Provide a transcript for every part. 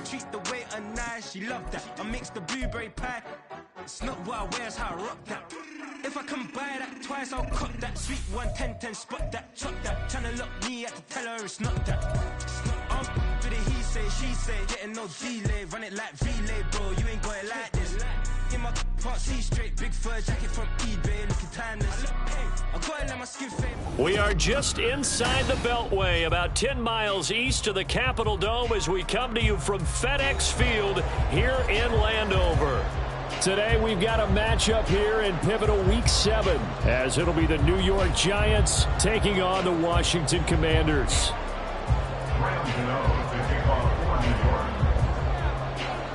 treat the waiter nice, she love that. I mix the blueberry pie. It's not what I wear, it's how I rock that. If I can buy that twice, I'll cut that. Sweet 110, spot that, chop that. Tryna lock me, I have to tell her it's not that. I'm for the he say, she say, getting no delay. Run it like relay, bro, you ain't got it like this. In my part C straight, big fur jacket from eBay, looking timeless. I gotta let my skin fade. We are just inside the Beltway, about 10 miles east of the Capitol Dome as we come to you from FedEx Field here in Landover. Today we've got a matchup here in pivotal Week 7 as it'll be the New York Giants taking on the Washington Commanders.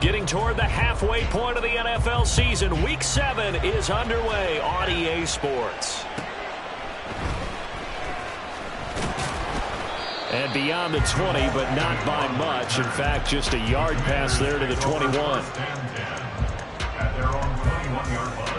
Getting toward the halfway point of the NFL season, Week 7 is underway on EA Sports. And beyond the 20, but not by much. In fact, just a yard pass there to the 21. At their own 21-yard line.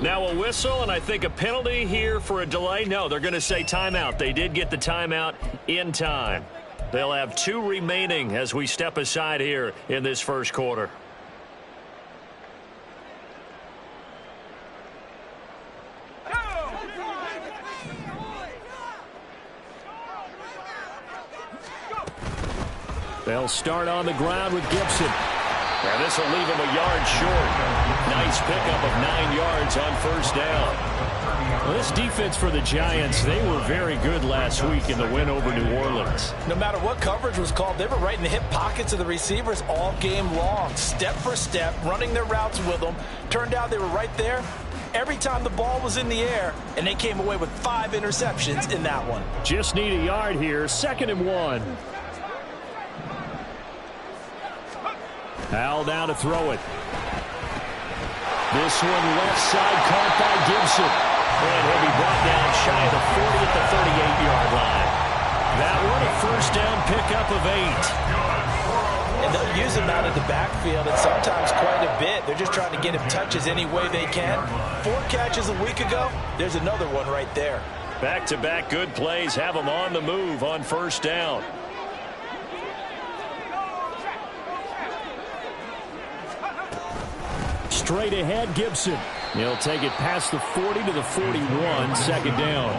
Now a whistle, and I think a penalty here for a delay. No, they're going to say timeout. They did get the timeout in time. They'll have 2 remaining as we step aside here in this first quarter. They'll start on the ground with Gibson. And this will leave him a yard short. Nice pickup of 9 yards on first down. Well, this defense for the Giants, they were very good last week in the win over New Orleans. No matter what coverage was called, they were right in the hip pockets of the receivers all game long. Step for step, running their routes with them. Turned out they were right there every time the ball was in the air, and they came away with 5 interceptions in that one. Just need a yard here, 2nd and 1. Howell down to throw it. This one left side caught by Gibson. And he'll be brought down shy of the 40 at the 38-yard line. That one a first down pickup of 8. And they'll use him out of the backfield, and sometimes quite a bit. They're just trying to get him touches any way they can. 4 catches a week ago. There's another one right there. Back-to-back good plays have him on the move on first down. Straight ahead, Gibson. He'll take it past the 40 to the 41, 2nd down.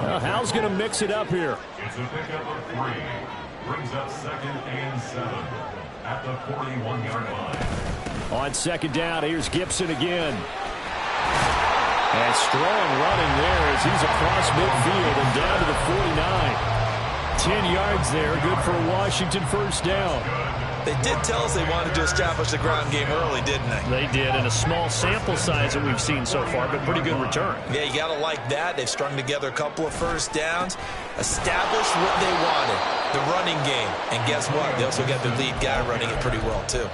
Well, Howell's going to mix it up here. It's a pickup of 3. Brings up 2nd and 7 at the 41-yard line. On 2nd down, here's Gibson again. And strong running there as he's across midfield and down to the 49. 10 yards there, good for Washington first down. They did tell us they wanted to establish the ground game early, didn't they? They did, in a small sample size that we've seen so far, but pretty good return. Yeah, you got to like that. They've strung together a couple of first downs, established what they wanted, the running game. And guess what? They also got their lead guy running it pretty well, too.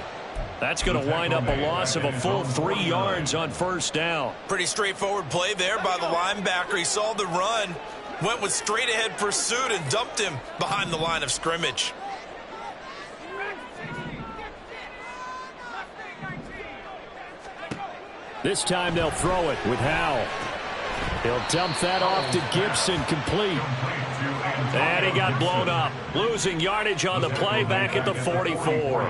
That's going to wind up a loss of a full 3 yards on first down. Pretty straightforward play there by the linebacker. He saw the run, went with straight-ahead pursuit, and dumped him behind the line of scrimmage. This time they'll throw it with Howell. He'll dump that off to Gibson, complete. And he got blown up, losing yardage on the play back at the 44.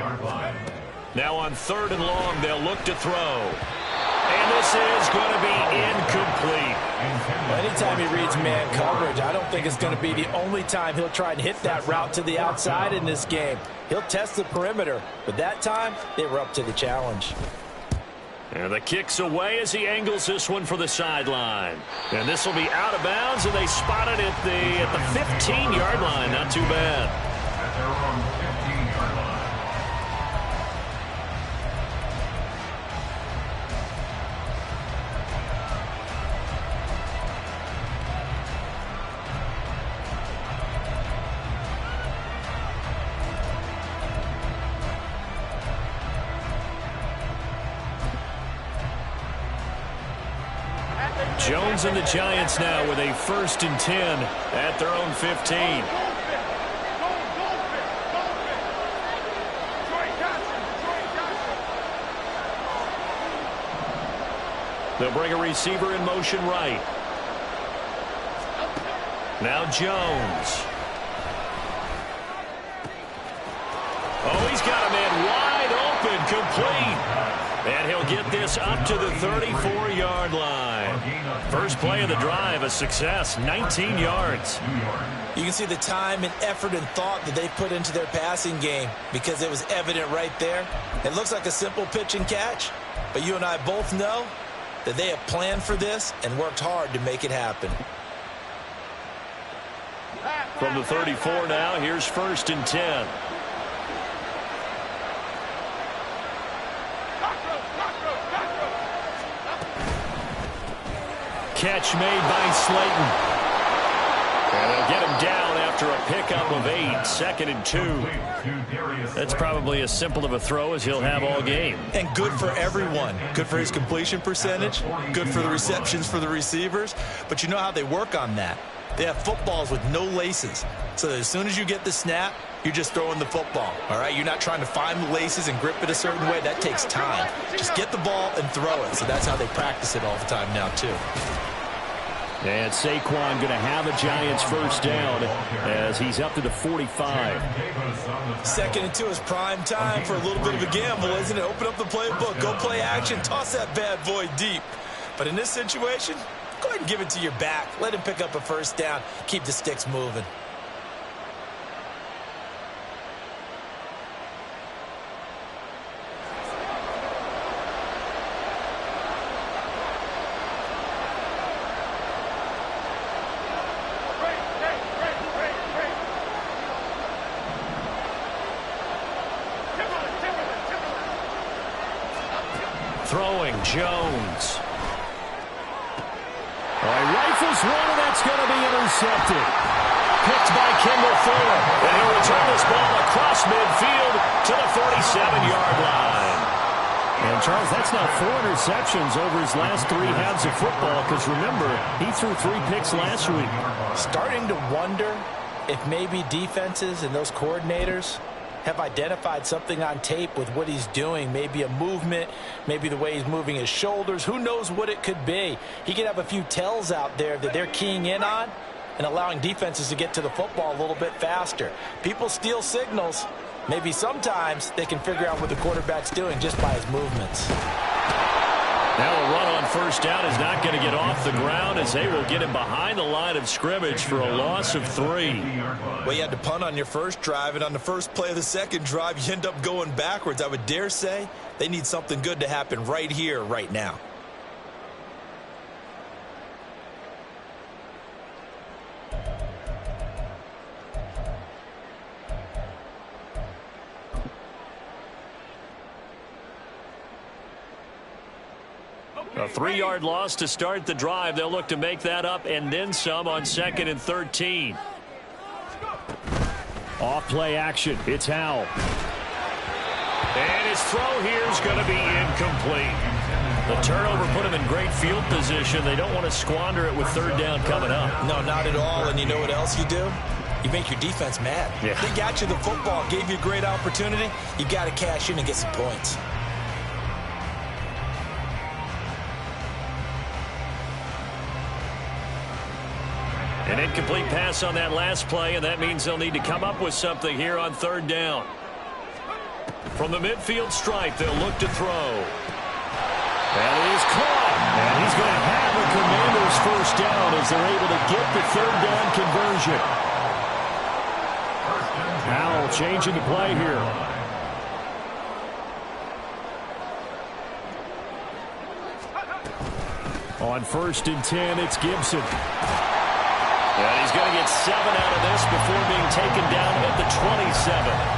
Now on 3rd and long, they'll look to throw. And this is going to be incomplete. Anytime he reads man coverage, I don't think it's going to be the only time he'll try and hit that route to the outside in this game. He'll test the perimeter, but that time they were up to the challenge. And the kick's away as he angles this one for the sideline. And this will be out of bounds, and they spot it at the 15-yard line. Not too bad. At their own 15-yard line. Jones and the Giants now with a 1st and 10 at their own 15. They'll bring a receiver in motion right. Now Jones. Oh, he's got a man wide open, complete. And he'll get this up to the 34-yard line. First play of the drive, a success, 19 yards. You can see the time and effort and thought that they put into their passing game because it was evident right there. It looks like a simple pitch and catch, but you and I both know that they have planned for this and worked hard to make it happen. From the 34 now, here's 1st and 10. Catch made by Slayton. And they'll get him down after a pickup of 8, 2nd and 2. That's probably as simple of a throw as he'll have all game. And good for everyone. Good for his completion percentage. Good for the receptions for the receivers. But you know how they work on that. They have footballs with no laces. So that as soon as you get the snap, you're just throwing the football. All right? You're not trying to find the laces and grip it a certain way. That takes time. Just get the ball and throw it. So that's how they practice it all the time now, too. And Saquon going to have a Giants first down as he's up to the 45. 2nd and 2 is prime time for a little bit of a gamble, isn't it? Open up the playbook, go play action, toss that bad boy deep. But in this situation, go ahead and give it to your back. Let him pick up a first down. Keep the sticks moving. Throwing, Jones. He rifles one, and that's going to be intercepted. Picked by Kendall Fuller. And he'll return this ball across midfield to the 47-yard line. And, Charles, that's now 4 interceptions over his last 3 halves of football because, remember, he threw 3 picks last week. Starting to wonder if maybe defenses and those coordinators have identified something on tape with what he's doing. Maybe a movement, maybe the way he's moving his shoulders. Who knows what it could be? He could have a few tells out there that they're keying in on and allowing defenses to get to the football a little bit faster. People steal signals. Maybe sometimes they can figure out what the quarterback's doing just by his movements. Now a run on first down is not going to get off the ground as they will get him behind the line of scrimmage for a loss of 3. Well, you had to punt on your first drive, and on the first play of the second drive, you end up going backwards. I would dare say they need something good to happen right here, right now. A 3-yard loss to start the drive. They'll look to make that up and then some on 2nd and 13. Off play action. It's Howell. And his throw here is going to be incomplete. The turnover put him in great field position. They don't want to squander it with 3rd down coming up. No, not at all. And you know what else you do? You make your defense mad. Yeah. They got you the football, gave you a great opportunity. You got to cash in and get some points. An incomplete pass on that last play, and that means they'll need to come up with something here on 3rd down. From the midfield stripe, they'll look to throw. And it is caught. And he's going to have the Commanders' 1st down as they're able to get the 3rd down conversion. Howell changing the play here. On 1st and 10, it's Gibson. And he's going to get 7 out of this before being taken down at the 27.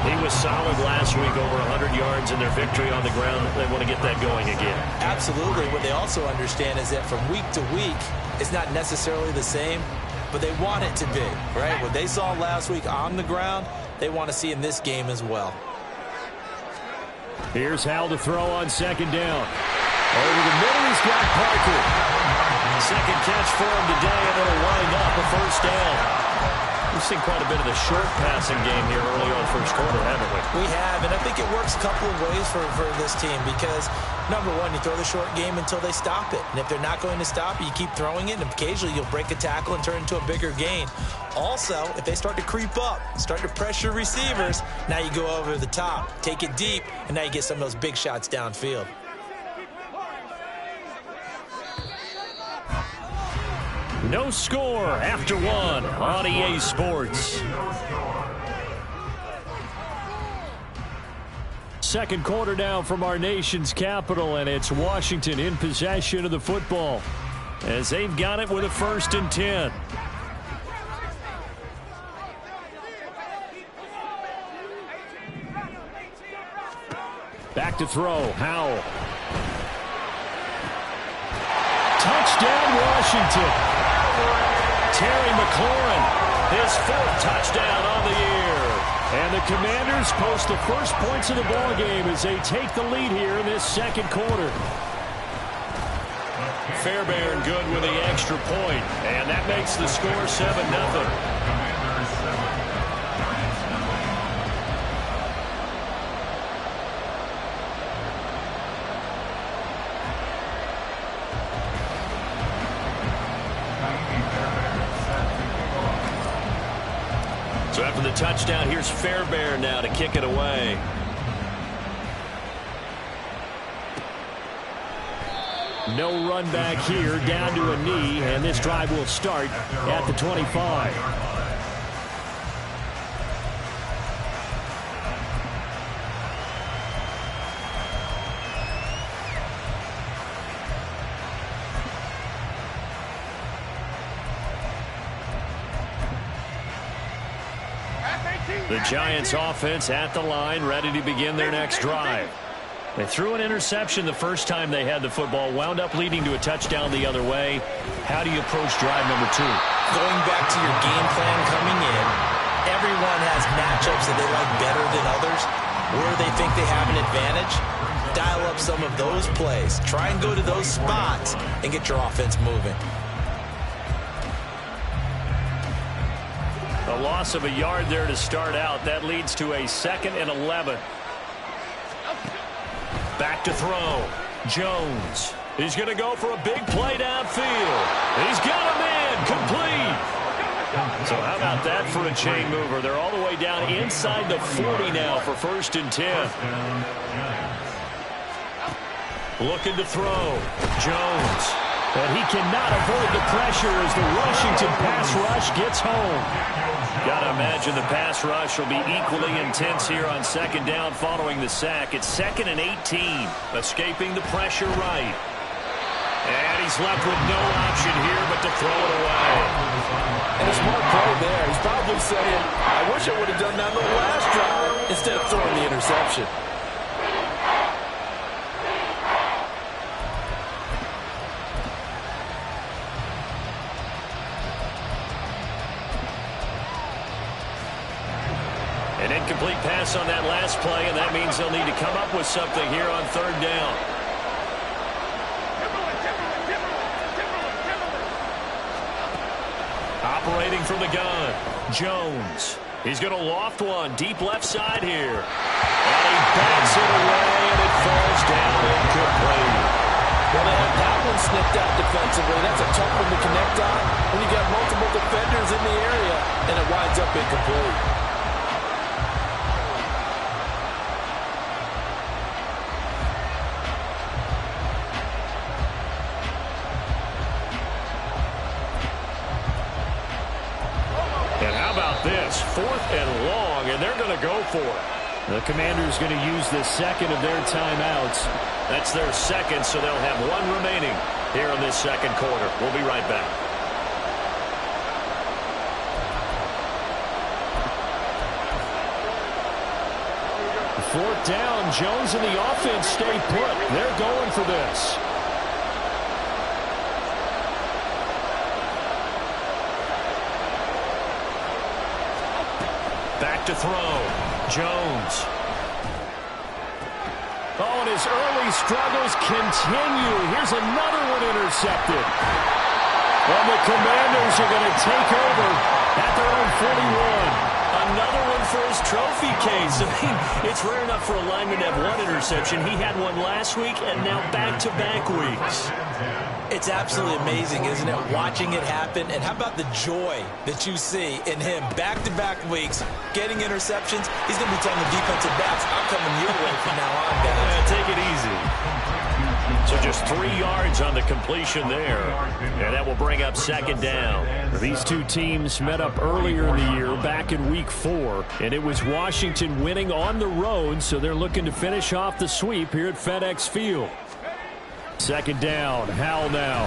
He was solid last week, over 100 yards in their victory on the ground. They want to get that going again. Absolutely. What they also understand is that from week to week, it's not necessarily the same, but they want it to be, right? What they saw last week on the ground, they want to see in this game as well. Here's Howell to throw on 2nd down. Over the middle, he's got Parker. 2nd catch for him today, and it'll wind up a 1st down. We've seen quite a bit of the short passing game here early on 1st quarter, haven't we? We have, and I think it works a couple of ways for this team because, number one, you throw the short game until they stop it. And if they're not going to stop it, you keep throwing it, and occasionally you'll break a tackle and turn it into a bigger gain. Also, if they start to creep up, start to pressure receivers, now you go over the top, take it deep, and now you get some of those big shots downfield. No score after 1 on EA Sports. 2nd quarter now from our nation's capital, and it's Washington in possession of the football as they've got it with a 1st and 10. Back to throw, Howell. Touchdown, Washington. Terry McLaurin, his 4th touchdown on the year. And the Commanders post the first points of the ballgame as they take the lead here in this 2nd quarter. Fairbairn good with the extra point, and that makes the score 7-0. So after the touchdown, here's Fairbairn now to kick it away. No run back here, down to a knee, and this drive will start at the 25. The Giants offense at the line, ready to begin their next drive. They threw an interception the first time they had the football, wound up leading to a touchdown the other way. How do you approach drive number 2? Going back to your game plan coming in, everyone has matchups that they like better than others, where they think they have an advantage. Dial up some of those plays. Try and go to those spots and get your offense moving. A loss of a yard there to start out. That leads to a 2nd and 11. Back to throw. Jones. He's going to go for a big play downfield. He's got him in. Complete. So how about that for a chain mover? They're all the way down inside the 40 now for 1st and 10. Looking to throw. Jones. But he cannot avoid the pressure as the Washington pass rush gets home. Got to imagine the pass rush will be equally intense here on 2nd down following the sack. It's 2nd and 18. Escaping the pressure right. And he's left with no option here but to throw it away. And a smart play there. He's probably saying, I wish I would have done that on the last drive instead of throwing the interception. An incomplete pass on that last play, and that means they'll need to come up with something here on third down. Operating from the gun, Jones. He's going to loft one deep left side here. And he backs it away, and it falls down incomplete. Well, they have that one snipped out defensively. That's a tough one to connect on when you got multiple defenders in the area, and it winds up incomplete. And how about this? 4th and long, and they're going to go for it. The Commanders going to use the second of their timeouts. That's their second, so they'll have one remaining here in this second quarter. We'll be right back. Fourth down, Jones and the offense stay put. They're going for this. Back to throw. Jones. Oh, and his early struggles continue. Here's another one intercepted. Well, the Commanders are going to take over at their own 41. Another one for his trophy case. I mean, it's rare enough for a lineman to have one interception. He had one last week and now back-to-back weeks. It's absolutely amazing, isn't it, watching it happen? And how about the joy that you see in him back-to-back weeks, getting interceptions? He's going to be telling the defensive backs, I'm coming your way from now on, guys. Take it easy. So just 3 yards on the completion there. And that will bring up second down. These two teams met up earlier in the year, back in Week 4. And it was Washington winning on the road, so they're looking to finish off the sweep here at FedEx Field. Second down, Howell now.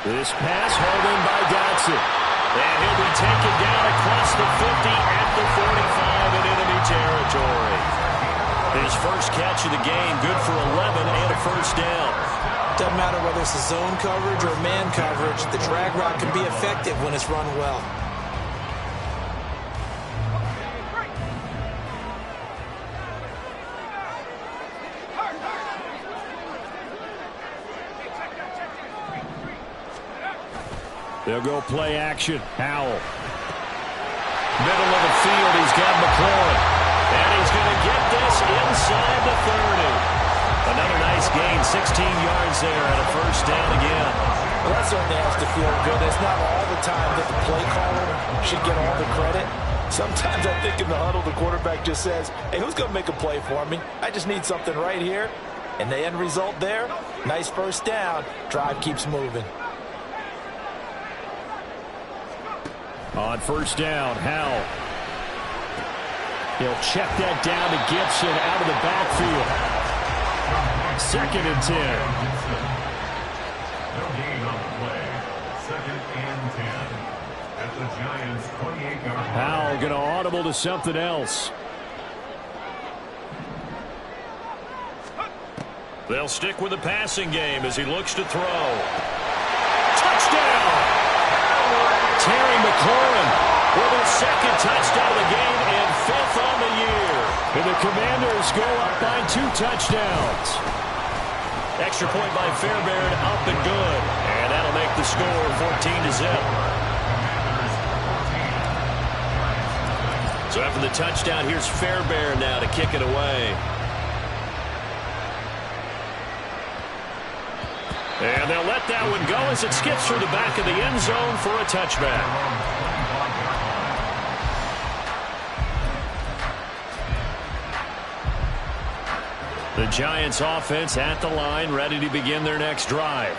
This pass hauled in by Dotson. And he'll be taken down across the 50 at the 45 in enemy territory. His first catch of the game, good for 11 and a first down. Doesn't matter whether it's a zone coverage or man coverage, the drag route can be effective when it's run well. They'll go play action. Howell. Middle of the field, he's got McLaurin. And he's going to get this inside the 30. Another nice gain, 16 yards there and a first down again. Well, that certainly has to feel good. It's not all the time that the play caller should get all the credit. Sometimes I think in the huddle, the quarterback just says, hey, who's going to make a play for me? I just need something right here. And the end result there, nice first down. Drive keeps moving. On first down, Howell. He'll check that down to Gibson out of the backfield. Second and 10. No gain on the play. Second and 10. At the Giants' 28-yard line. Howell going to audible to something else. They'll stick with the passing game as he looks to throw. Touchdown! Terry McLaurin with his second touchdown of the game and 5th on the year. And the Commanders go up by 2 touchdowns. Extra point by Fairbairn, up and good. And that'll make the score 14-0. So after the touchdown, here's Fairbairn now to kick it away. And they'll let that one go as it skips through the back of the end zone for a touchback. The Giants offense at the line, ready to begin their next drive.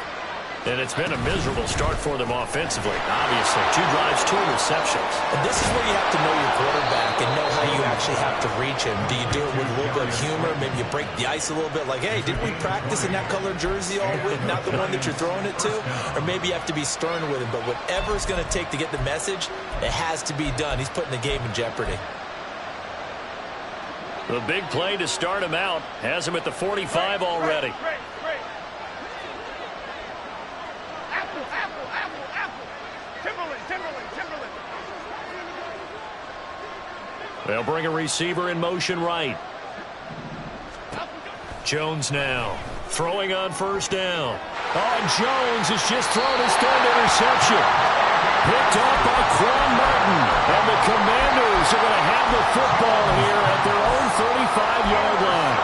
And it's been a miserable start for them offensively, obviously. 2 drives, 2 interceptions. And this is where you have to know your quarterback and know how you actually have to reach him. Do you do it with a little bit of humor? Maybe you break the ice a little bit like, hey, didn't we practice in that colored jersey all week, not the one that you're throwing it to? Or maybe you have to be stern with him. But whatever it's going to take to get the message, it has to be done. He's putting the game in jeopardy. The big play to start him out has him at the 45 already. They'll bring a receiver in motion right. Jones now throwing on first down. Oh, and Jones has just thrown his third interception. Picked off by Quan Martin. And the Commanders are going to have the football here at their own 35-yard line.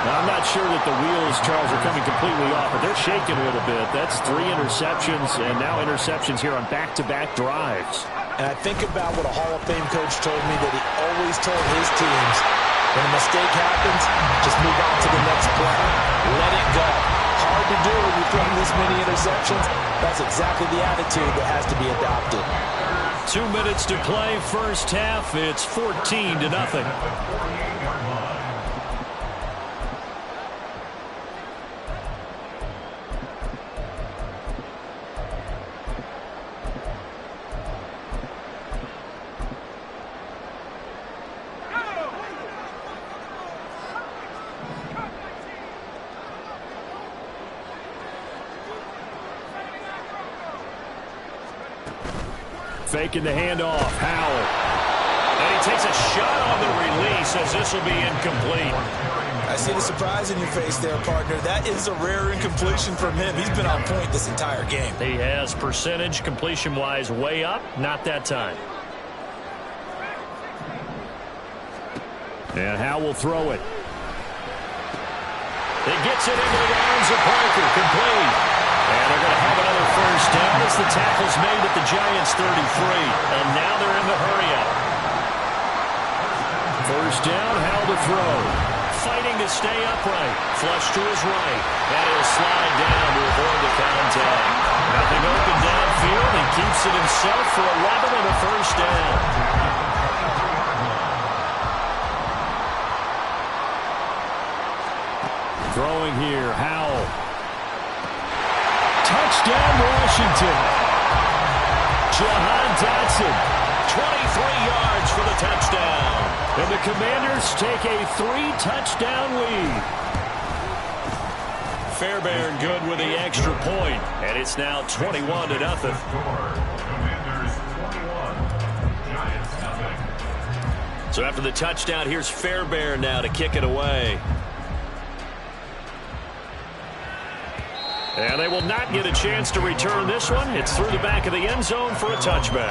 Now, I'm not sure that the wheels, Charles, are coming completely off, but they're shaking a little bit. That's 3 interceptions, and now interceptions here on back-to-back drives. And I think about what a Hall of Fame coach told me that he always told his teams, when a mistake happens, just move on to the next play. Let it go. Hard to do when you throw this many interceptions. That's exactly the attitude that has to be adopted. 2 minutes to play, first half. It's 14-0. Faking the handoff. Howell. And he takes a shot on the release as this will be incomplete. I see the surprise in your face there, partner. That is a rare incompletion from him. He's been on point this entire game. He has percentage completion-wise way up. Not that time. And Howell will throw it. He gets it into the arms of Parker. Complete. And they're going to have another first down as the tackle's made at the Giants' 33. And now they're in the hurry-up. First down, Howell to throw. Fighting to stay upright. Flush to his right. And he'll slide down to avoid the contact. Nothing open downfield. He keeps it himself for 11 and a first down. Throwing here, Howell. Touchdown, Washington. Jahan Dotson, 23 yards for the touchdown. And the Commanders take a 3-touchdown lead. Fairbairn good with the extra point, and it's now 21-0. Commanders 21, Giants nothing. So after the touchdown, here's Fairbairn now to kick it away. And they will not get a chance to return this one. It's through the back of the end zone for a touchback.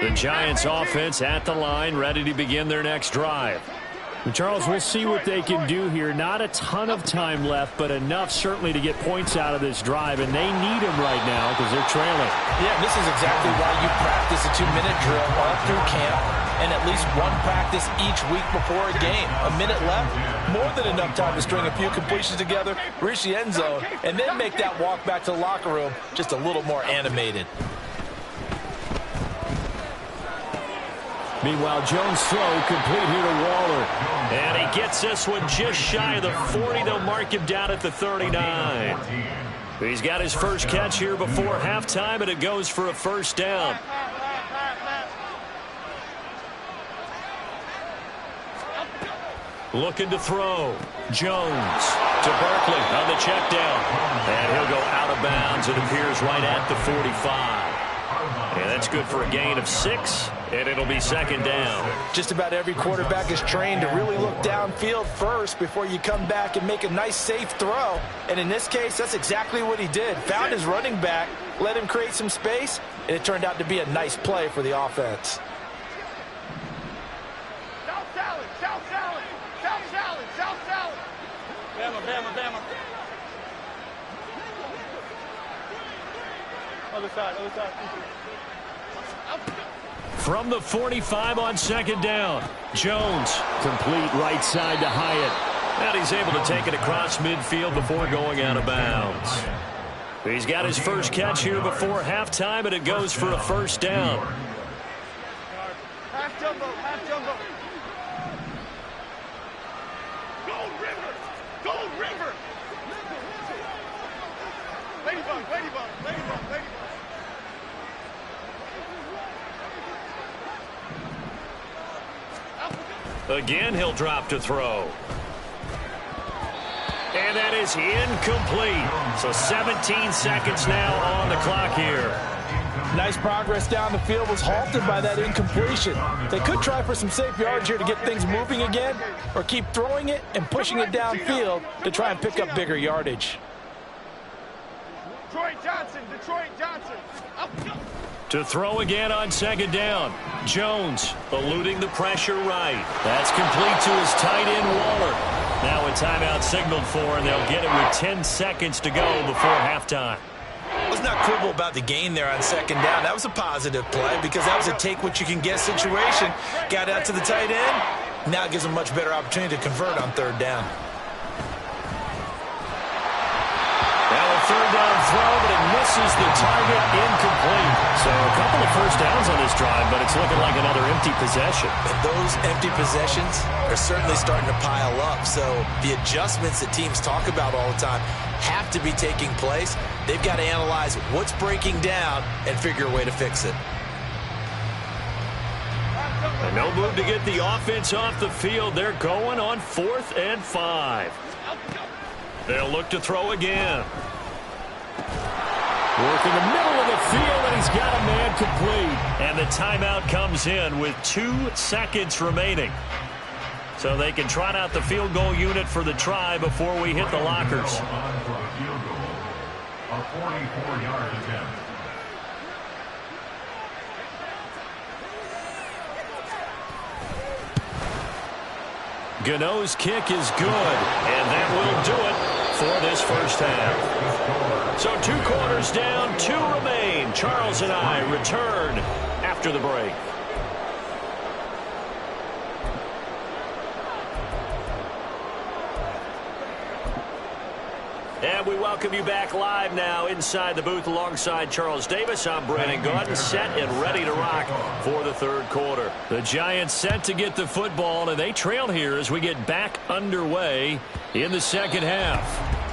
The Giants offense at the line, ready to begin their next drive. Charles, we'll see what they can do here. Not a ton of time left, but enough certainly to get points out of this drive, and they need them right now because they're trailing. Yeah, this is exactly why you practice a 2-minute drill all through camp and at least one practice each week before a game. A minute left, more than enough time to string a few completions together, reach the end zone, and then make that walk back to the locker room just a little more animated. Meanwhile, Jones' throw complete here to Waller. And he gets this one just shy of the 40. They'll mark him down at the 39. He's got his first catch here before halftime, and it goes for a first down. Looking to throw. Jones to Barkley on the check down. And he'll go out of bounds. It appears right at the 45. And that's good for a gain of 6, and it'll be second down. Just about every quarterback is trained to really look downfield first before you come back and make a nice, safe throw. And in this case, that's exactly what he did. Found his running back, let him create some space, and it turned out to be a nice play for the offense. South salad, south salad, south salad, south salad. Bama, Bama, Bama. Other side, other side. From the 45 on second down, Jones. Complete right side to Hyatt. And he's able to take it across midfield before going out of bounds. He's got his first catch here before halftime, and it goes for a first down. Half jumbo, half jumbo. Gold River, Gold River. Ladybug, ladybug, ladybug, ladybug. Again, he'll drop to throw. And that is incomplete. So 17 seconds now on the clock here. Nice progress down the field was halted by that incompletion. They could try for some safe yards here to get things moving again, or keep throwing it and pushing it downfield to try and pick up bigger yardage. Detroit Johnson. To throw again on second down. Jones eluding the pressure right. That's complete to his tight end, Waller. Now a timeout signaled for, and they'll get it with 10 seconds to go before halftime. Let's not quibble about the gain there on second down. That was a positive play because that was a take-what-you-can-get situation. Got out to the tight end. Now it gives them a much better opportunity to convert on third down. Now a third down throw, but it misses the target, incomplete. So a couple of first downs on this drive, but it's looking like another empty possession. And those empty possessions are certainly starting to pile up. So the adjustments that teams talk about all the time have to be taking place. They've got to analyze what's breaking down and figure a way to fix it. And no move to get the offense off the field. They're going on 4th and 5. They'll look to throw again. Work in the middle of the field, and he's got a man complete. And the timeout comes in with 2 seconds remaining. So they can trot out the field goal unit for the try before we hit the lockers. A 44-yard attempt. Gano's kick is good, and that will do it for this first half. So 2 quarters down, 2 remain. Charles and I return after the break. And we welcome you back live now inside the booth alongside Charles Davis. I'm Brandon Gaudin, set and ready to rock for the third quarter. The Giants set to get the football, and they trail here as we get back underway in the second half.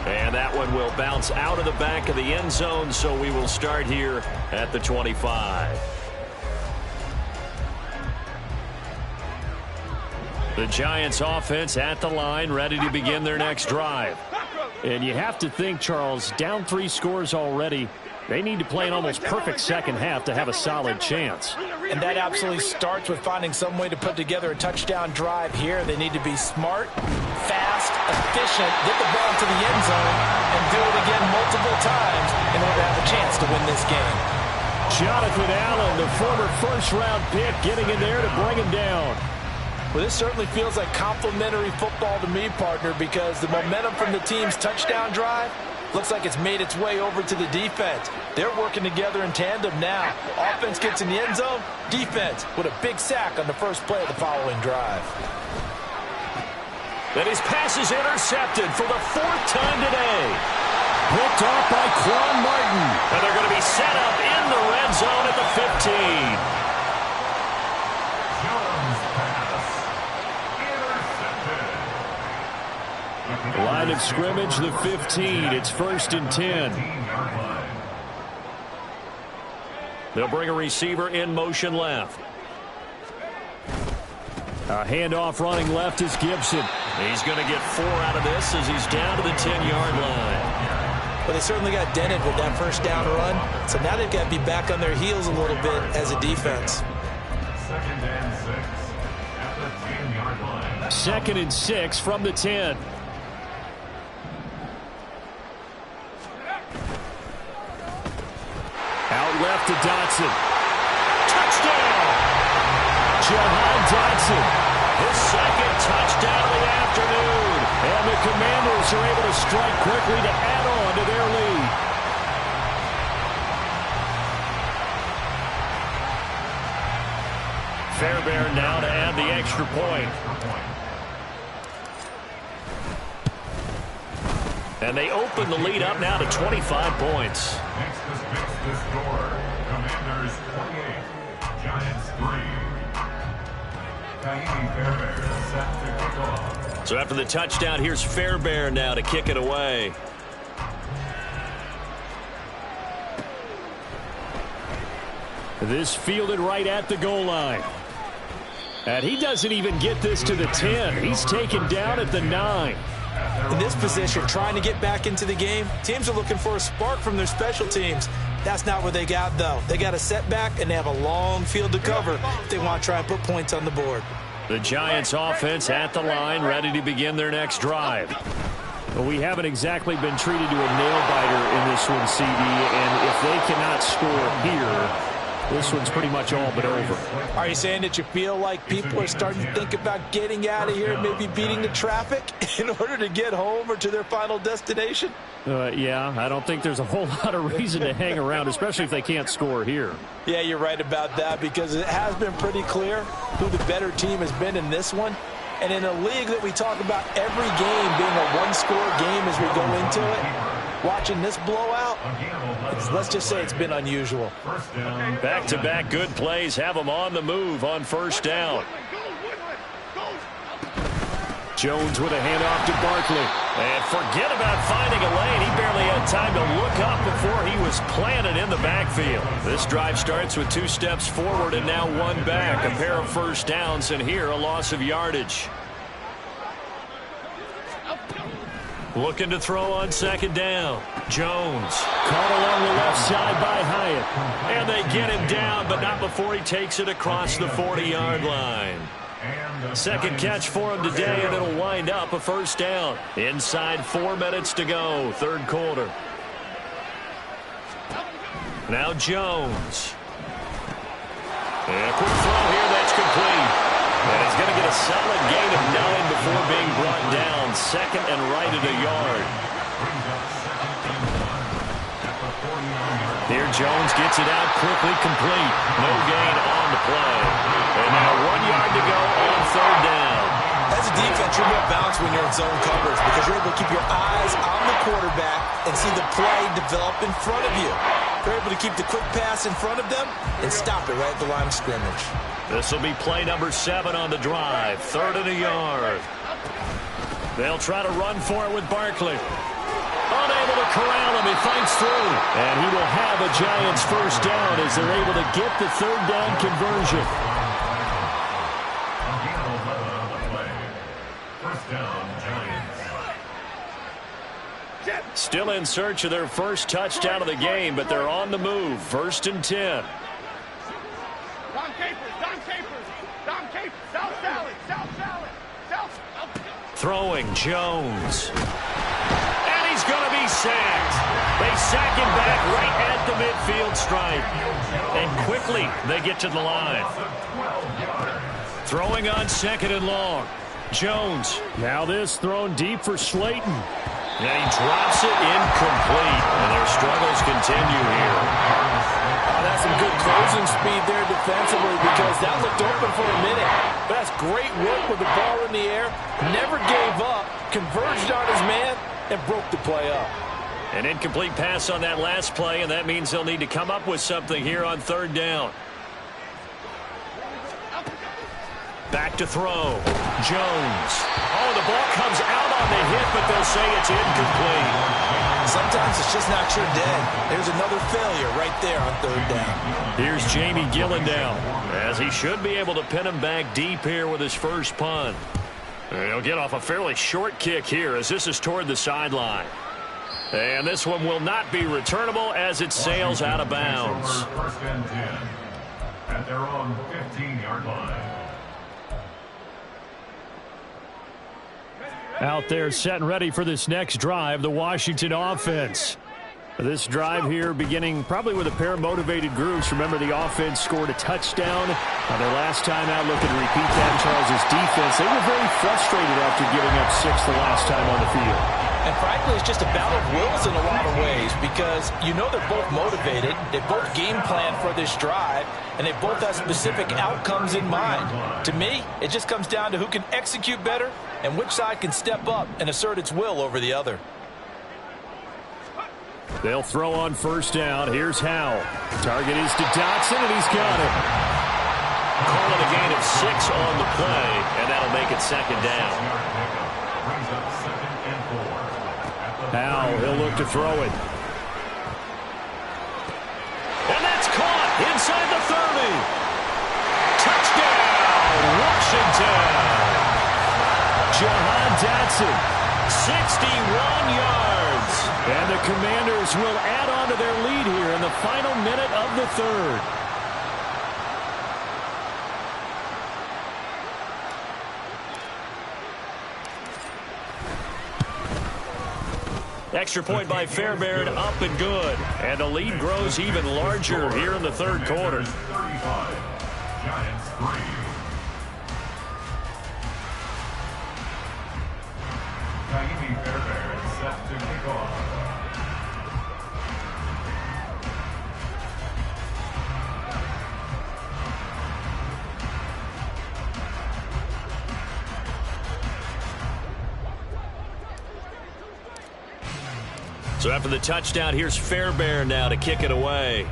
And that one will bounce out of the back of the end zone, so we will start here at the 25. The Giants offense at the line, ready to begin their next drive. And you have to think, Charles, down 3 scores already. They need to play an almost perfect second half to have a solid chance. And that absolutely starts with finding some way to put together a touchdown drive here. They need to be smart, fast, efficient, get the ball to the end zone, and do it again multiple times in order to have a chance to win this game. Jonathan Allen, the former first-round pick, getting in there to bring him down. Well, this certainly feels like complimentary football to me, partner, because the momentum from the team's touchdown drive looks like it's made its way over to the defense. They're working together in tandem now. Offense gets in the end zone, defense with a big sack on the first play of the following drive. And his pass is intercepted for the 4th time today. Picked off by Quan Martin. And they're going to be set up in the red zone at the 15. Line of scrimmage, the 15. It's 1st and 10. They'll bring a receiver in motion left. A handoff running left is Gibson. He's going to get 4 out of this as he's down to the 10-yard line. Well, they certainly got dented with that first down run. So now they've got to be back on their heels a little bit as a defense. 2nd and 6 at the 10-yard line. 2nd and 6 from the 10. Out left to Dotson. Touchdown! Jahan Dotson. His 2nd touchdown of the afternoon. And the Commanders are able to strike quickly to add on to their lead. Fairbairn now to add the extra point. And they open the lead up now to 25 points. Next is fix the score. Commanders 28, Giants 3. Kaimi Fairbairn set to kick off. So after the touchdown, here's Fairbairn now to kick it away. This fielded right at the goal line. And he doesn't even get this to the 10. He's taken down at the 9. In this position, trying to get back into the game, teams are looking for a spark from their special teams. That's not what they got, though. They got a setback, and they have a long field to cover if they want to try and put points on the board. The Giants offense at the line, ready to begin their next drive. Well, we haven't exactly been treated to a nail-biter in this one, CD, and if they cannot score here, this one's pretty much all but over. Are you saying that you feel like people are starting to think about getting out of here and maybe beating the traffic in order to get home or to their final destination? Yeah, I don't think there's a whole lot of reason to hang around, especially if they can't score here. Yeah, you're right about that, because it has been pretty clear who the better team has been in this one. And in a league that we talk about every game being a one-score game as we go into it, watching this blowout, let's just say it's been unusual. Back-to-back good plays have them on the move on first down. Jones with a handoff to Barkley. And forget about finding a lane. He barely had time to look up before he was planted in the backfield. This drive starts with 2 steps forward and now 1 back. A pair of first downs, and here a loss of yardage. Looking to throw on second down. Jones caught along the left side by Hyatt. And they get him down, but not before he takes it across the 40-yard line. Second catch for him today, and it'll wind up a first down. Inside 4 minutes to go, third quarter. Now Jones. And a quick throw here, that's complete. And he's going to get a solid gain of 9 before being brought down. Second and right at a yard. Here Jones gets it out quickly, complete. No gain on the play. And now 1 yard to go on third down. As a defense, you're more balanced when you're in zone coverage because you're able to keep your eyes on the quarterback and see the play develop in front of you. You're able to keep the quick pass in front of them and stop it right at the line of scrimmage. This will be play number 7 on the drive. Third and a yard. They'll try to run for it with Barkley. Unable to corral him. He fights through. And he will have a Giants first down as they're able to get the third down conversion. Still in search of their first touchdown of the game, but they're on the move. First and 10. Don Capers, South Salad. Throwing Jones. And he's going to be sacked. They sack him back right at the midfield stripe. And quickly they get to the line. Throwing on second and long. Jones. Now this thrown deep for Slayton. And he drops it incomplete. And their struggles continue here. That's some good closing speed there defensively because that looked open for a minute. But that's great work with the ball in the air. Never gave up. Converged on his man and broke the play up. An incomplete pass on that last play, and that means they'll need to come up with something here on third down. Back to throw. Jones. Oh, the ball comes out on the hit, but they'll say it's incomplete. Sometimes it's just not your day. There's another failure right there on third down. Here's Jamie Gillen down, as he should be able to pin him back deep here with his first punt. He'll get off a fairly short kick here as this is toward the sideline. And this one will not be returnable as it sails out of bounds. First and 10 at their own 15-yard line. Out there set and ready for this next drive, the Washington offense. This drive here beginning probably with a pair of motivated groups. Remember, the offense scored a touchdown on their last time out. Looking to repeat that in Charles' defense. They were very frustrated after giving up 6 the last time on the field. And frankly, it's just a battle of wills in a lot of ways because you know they're both motivated. They both game plan for this drive, and they both have specific outcomes in mind. To me, it just comes down to who can execute better and which side can step up and assert its will over the other. They'll throw on first down. Here's Howell. Target is to Dotson, and he's got it. Calling a gain of 6 on the play, and that'll make it second down. Howell, he'll look to throw it. And that's caught inside the 30. Touchdown, Washington. Jahan Dotson 61 yards. And the Commanders will add on to their lead here in the final minute of the third. Extra point by Fairbairn, up and good. And the lead grows even larger here in the third quarter. 35, Giants 3. Naimi Fairbairn set to kick off. So after the touchdown, here's Fairbairn now to kick it away.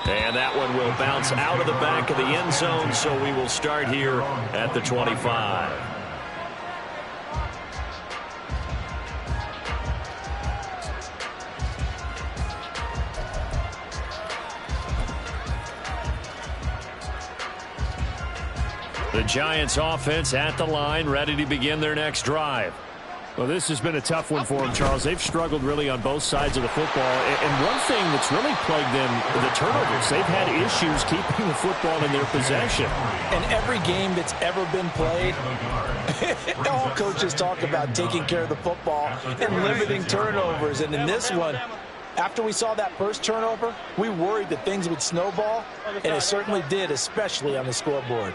And that one will bounce out of the back of the end zone, so we will start here at the 25. The Giants offense at the line, ready to begin their next drive. Well, this has been a tough one for them, Charles. They've struggled really on both sides of the football. And one thing that's really plagued them, the turnovers. They've had issues keeping the football in their possession. In every game that's ever been played, all coaches talk about taking care of the football and limiting turnovers. And in this one, after we saw that first turnover, we worried that things would snowball, and it certainly did, especially on the scoreboard.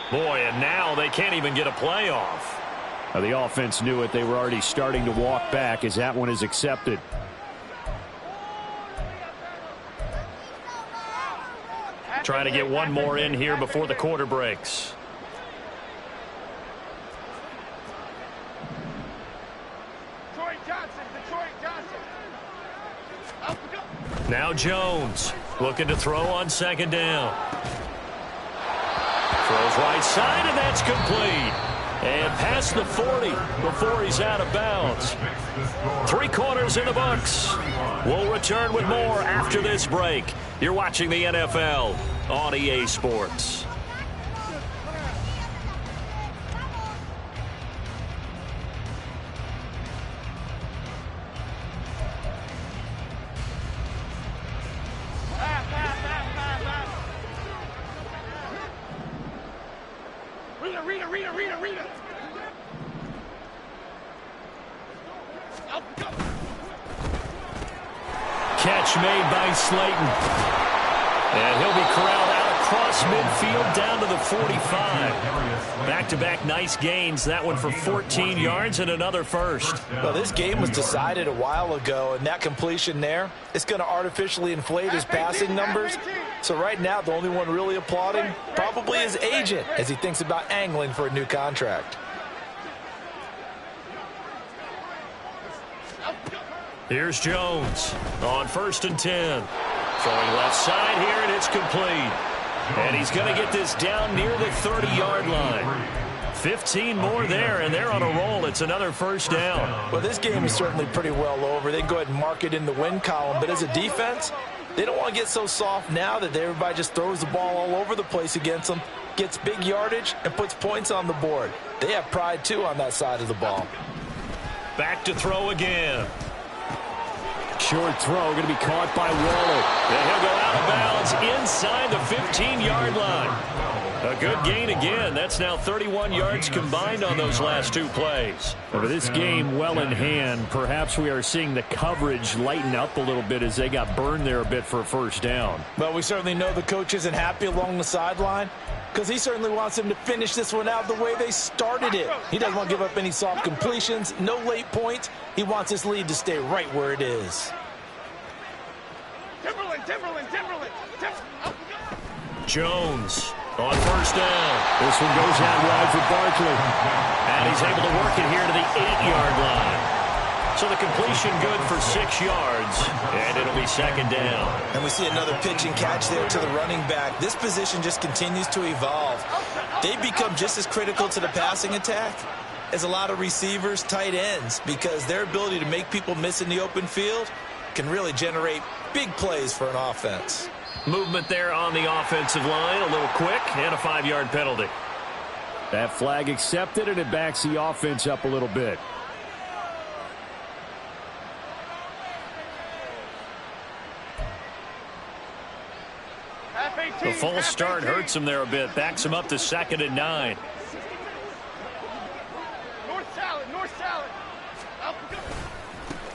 Boy, and now they can't even get a playoff. The offense knew it. They were already starting to walk back as that one is accepted. Trying to get one more in here before the quarter breaks. Now Jones looking to throw on second down. Throws right side, and that's complete. And past the 40 before he's out of bounds. 3 quarters in the books. We'll return with more after this break. You're watching the NFL on EA Sports. Catch made by Slayton. And he'll be corralled out across midfield down to the 45. Back-to-back nice gains. That one for 14 yards and another first. Well, this game was decided a while ago, and that completion there, it's going to artificially inflate his passing numbers. So right now, the only one really applauding probably his agent as he thinks about angling for a new contract. Here's Jones on 1st and 10. Throwing left side here, and it's complete. And he's going to get this down near the 30-yard line. 15 more there, and they're on a roll. It's another first down. Well, this game is certainly pretty well over. They can go ahead and mark it in the win column. But as a defense, they don't want to get so soft now that everybody just throws the ball all over the place against them, gets big yardage, and puts points on the board. They have pride, too, on that side of the ball. Back to throw again. Short throw going to be caught by Waller. And he'll go out of bounds inside the 15-yard line. A good gain again. That's now 31 yards combined on those last 2 plays. But this game well in hand. Perhaps we are seeing the coverage lighten up a little bit as they got burned there a bit for a first down. Well, we certainly know the coach isn't happy along the sideline because he certainly wants them to finish this one out the way they started it. He doesn't want to give up any soft completions, no late points. He wants this lead to stay right where it is. Timberland. Jones on first down. This one goes out wide for Barkley. And he's able to work it here to the 8-yard line. So the completion good for 6 yards, and it'll be second down. And we see another pitch and catch there to the running back. This position just continues to evolve. They become just as critical to the passing attack is a lot of receivers, tight ends, because their ability to make people miss in the open field can really generate big plays for an offense. Movement there on the offensive line, a little quick, and a 5-yard penalty. That flag accepted, and it backs the offense up a little bit. The false start hurts him there a bit. Backs him up to 2nd and 9. North salad.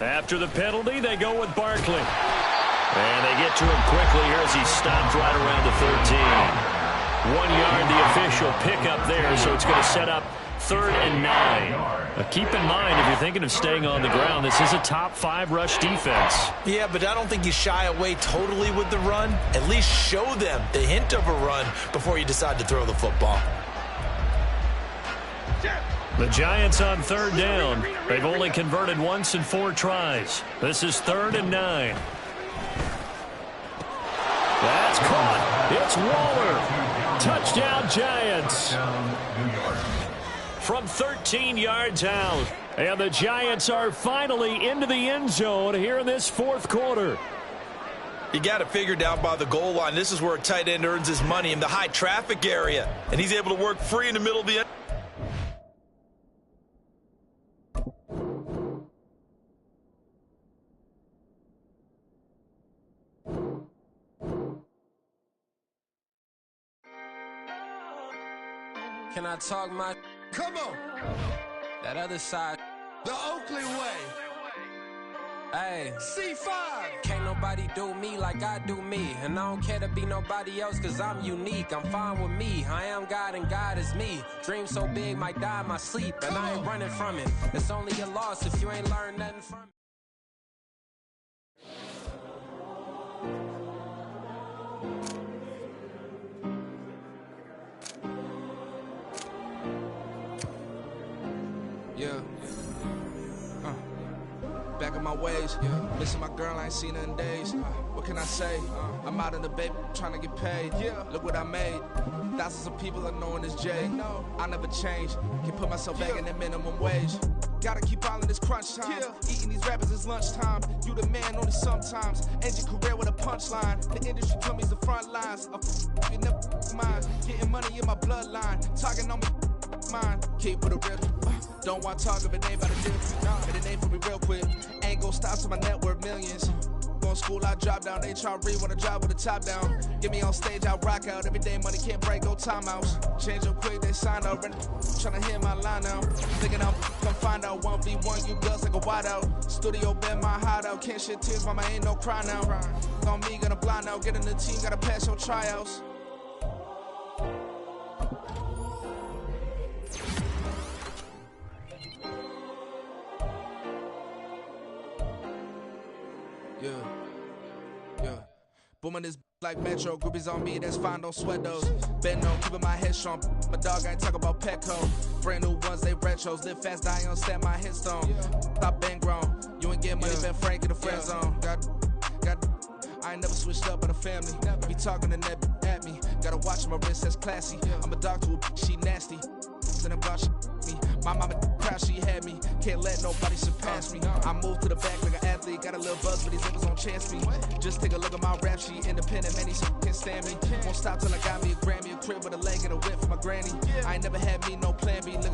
After the penalty, they go with Barkley. And they get to him quickly here as he stopped right around the 13. 1 yard, the official pickup there, so it's going to set up 3rd and 9. Now keep in mind, if you're thinking of staying on the ground, this is a top 5 rush defense. Yeah, but I don't think you shy away totally with the run. At least show them the hint of a run before you decide to throw the football. The Giants on 3rd down. They've only converted once in 4 tries. This is 3rd and 9. That's caught. It's Waller. Touchdown, Giants. From 13 yards out. And the Giants are finally into the end zone here in this 4th quarter. You got it figured out by the goal line. This is where a tight end earns his money, in the high traffic area. And he's able to work free in the middle of the end. Can I talk my... Come on. That other side. The Oakland way. Hey. C5. Can't nobody do me like I do me. And I don't care to be nobody else cause I'm unique. I'm fine with me. I am God and God is me. Dream so big might die in my sleep. And I ain't running from it. It's only a loss if you ain't learned nothing from it. Yeah. Back on my ways. Missing my girl, I ain't seen her in days. What can I say? I'm out in the baby, trying to get paid. Look what I made. Thousands of people are knowing this Jay. I never change. Can put myself back in the minimum wage. Gotta keep all in this crunch time. Eating these rappers is lunchtime. You the man only sometimes. End your career with a punchline. The industry told me the front lines. You never mind. Getting money in my bloodline. Talking on me. Mine. Keep with a real. Don't want to talk if it ain't about a deal. And it ain't for me real quick. Ain't gon' stop so my net worth millions. Going school, I drop down. They try to read when I drive with the top down. Get me on stage, I rock out. Every day money can't break, no timeouts. Change up quick, they sign up. Tryna hear my line now. Thinking I'm gonna find out 1v1, you girls like a wideout. Studio been my hideout. Can't shed tears, mama ain't no cry now. On me, gonna blind out. Get in the team, gotta pass your tryouts. Yeah. Booming this like Metro. Groupies on me, that's fine, don't sweat those. Bend no, keeping my head strong. My dog ain't talk about Petco. Brand new ones, they retros. Live fast, die on set, my headstone. Stop been grown. You ain't get money, been frank in the friend zone. Got. I ain't never switched up on the family. Be talking to that at me. Gotta watch my wrist, that's classy. I'm a dog to a she nasty. Then I'm God, she me. My mama proud she had me. Can't let nobody surpass me. I moved to the back like an athlete. Got a little buzz, but these niggas don't chance me. Just take a look at my rap sheet. Independent, man, these can't stand me. Won't stop till I got me a Grammy, a crib with a leg and a whip for my granny. I ain't never had me no plan B. Look